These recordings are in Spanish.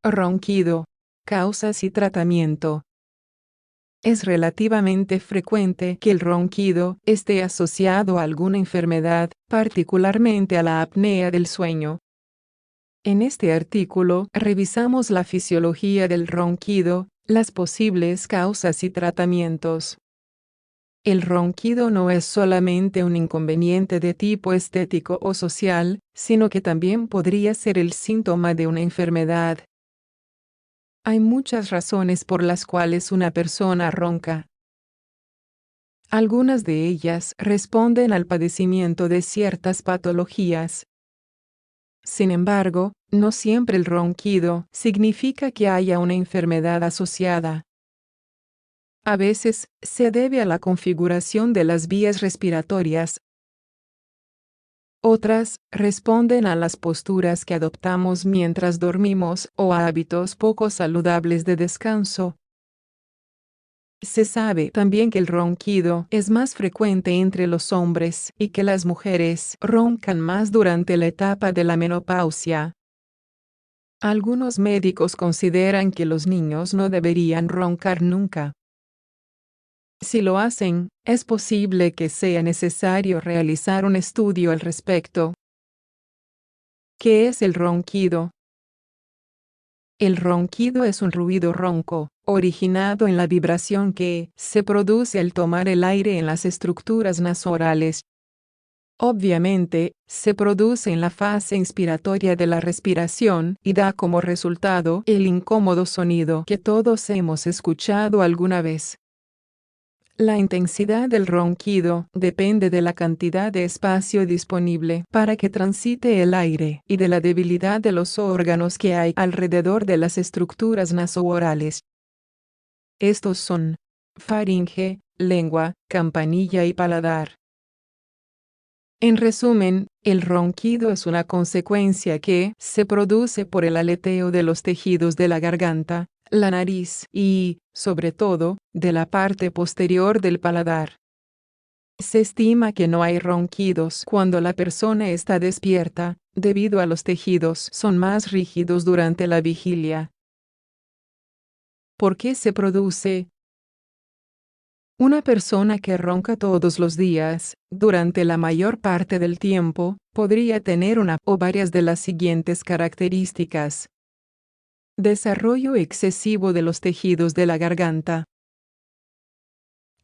Ronquido. Causas y tratamiento. Es relativamente frecuente que el ronquido esté asociado a alguna enfermedad, particularmente a la apnea del sueño. En este artículo revisamos la fisiología del ronquido, las posibles causas y tratamientos. El ronquido no es solamente un inconveniente de tipo estético o social, sino que también podría ser el síntoma de una enfermedad. Hay muchas razones por las cuales una persona ronca. Algunas de ellas responden al padecimiento de ciertas patologías. Sin embargo, no siempre el ronquido significa que haya una enfermedad asociada. A veces, se debe a la configuración de las vías respiratorias. Otras, responden a las posturas que adoptamos mientras dormimos o a hábitos poco saludables de descanso. Se sabe también que el ronquido es más frecuente entre los hombres y que las mujeres roncan más durante la etapa de la menopausia. Algunos médicos consideran que los niños no deberían roncar nunca. Si lo hacen, es posible que sea necesario realizar un estudio al respecto. ¿Qué es el ronquido? El ronquido es un ruido ronco, originado en la vibración que se produce al tomar el aire en las estructuras nasorales. Obviamente, se produce en la fase inspiratoria de la respiración y da como resultado el incómodo sonido que todos hemos escuchado alguna vez. La intensidad del ronquido depende de la cantidad de espacio disponible para que transite el aire y de la debilidad de los órganos que hay alrededor de las estructuras nasoorales. Estos son faringe, lengua, campanilla y paladar. En resumen, el ronquido es una consecuencia que se produce por el aleteo de los tejidos de la garganta, la nariz y, sobre todo, de la parte posterior del paladar. Se estima que no hay ronquidos cuando la persona está despierta, debido a los tejidos son más rígidos durante la vigilia. ¿Por qué se produce? Una persona que ronca todos los días, durante la mayor parte del tiempo, podría tener una o varias de las siguientes características. Desarrollo excesivo de los tejidos de la garganta.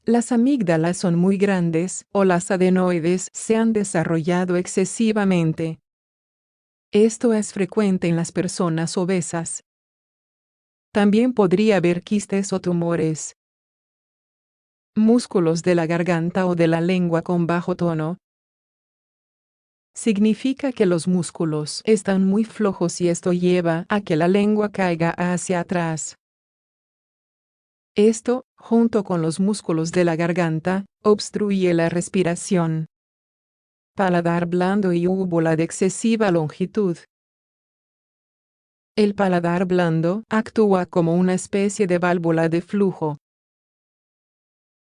Las amígdalas son muy grandes o las adenoides se han desarrollado excesivamente. Esto es frecuente en las personas obesas. También podría haber quistes o tumores. Músculos de la garganta o de la lengua con bajo tono. Significa que los músculos están muy flojos y esto lleva a que la lengua caiga hacia atrás. Esto, junto con los músculos de la garganta, obstruye la respiración. Paladar blando y úvula de excesiva longitud. El paladar blando actúa como una especie de válvula de flujo.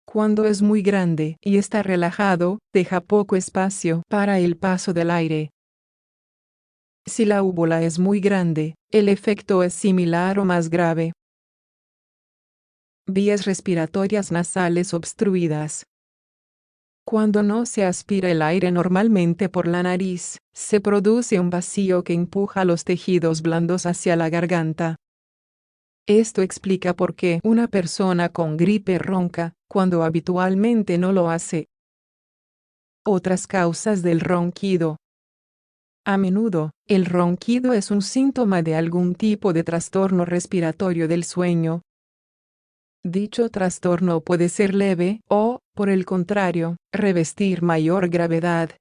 Cuando es muy grande y está relajado, deja poco espacio para el paso del aire. Si la úvula es muy grande, el efecto es similar o más grave. Vías respiratorias nasales obstruidas. Cuando no se aspira el aire normalmente por la nariz, se produce un vacío que empuja los tejidos blandos hacia la garganta. Esto explica por qué una persona con gripe ronca, cuando habitualmente no lo hace. Otras causas del ronquido. A menudo, el ronquido es un síntoma de algún tipo de trastorno respiratorio del sueño. Dicho trastorno puede ser leve o, por el contrario, revestir mayor gravedad.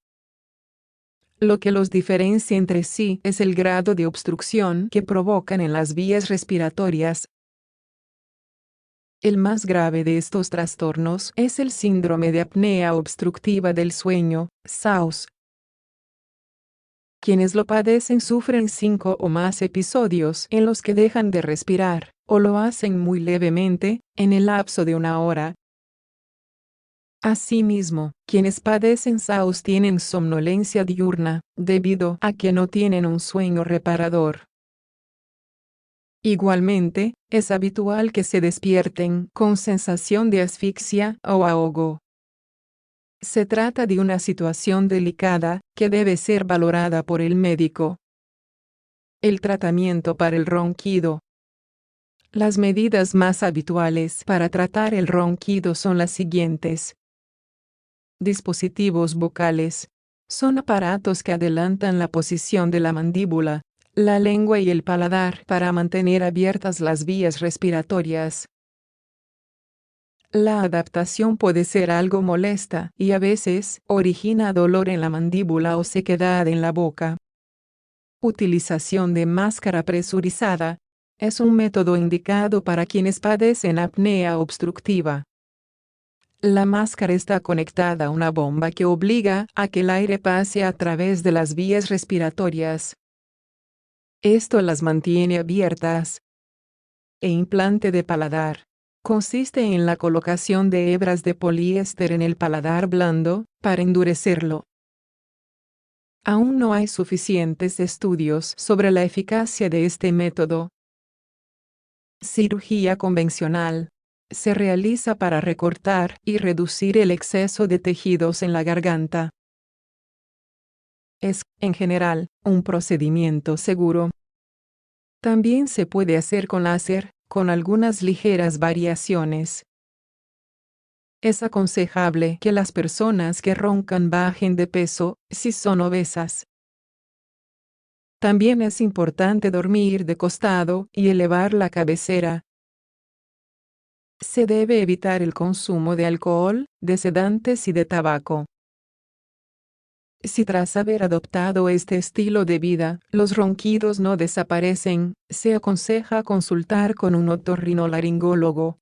Lo que los diferencia entre sí es el grado de obstrucción que provocan en las vías respiratorias. El más grave de estos trastornos es el síndrome de apnea obstructiva del sueño, SAOS. Quienes lo padecen sufren 5 o más episodios en los que dejan de respirar, o lo hacen muy levemente, en el lapso de una hora. Asimismo, quienes padecen SAUS tienen somnolencia diurna, debido a que no tienen un sueño reparador. Igualmente, es habitual que se despierten con sensación de asfixia o ahogo. Se trata de una situación delicada, que debe ser valorada por el médico. El tratamiento para el ronquido. Las medidas más habituales para tratar el ronquido son las siguientes. Dispositivos vocales. Son aparatos que adelantan la posición de la mandíbula, la lengua y el paladar para mantener abiertas las vías respiratorias. La adaptación puede ser algo molesta y a veces origina dolor en la mandíbula o sequedad en la boca. Utilización de máscara presurizada. Es un método indicado para quienes padecen apnea obstructiva. La máscara está conectada a una bomba que obliga a que el aire pase a través de las vías respiratorias. Esto las mantiene abiertas. Implante de paladar. Consiste en la colocación de hebras de poliéster en el paladar blando, para endurecerlo. Aún no hay suficientes estudios sobre la eficacia de este método. Cirugía convencional. Se realiza para recortar y reducir el exceso de tejidos en la garganta. Es, en general, un procedimiento seguro. También se puede hacer con láser, con algunas ligeras variaciones. Es aconsejable que las personas que roncan bajen de peso, si son obesas. También es importante dormir de costado y elevar la cabecera. Se debe evitar el consumo de alcohol, de sedantes y de tabaco. Si tras haber adoptado este estilo de vida, los ronquidos no desaparecen, se aconseja consultar con un otorrinolaringólogo.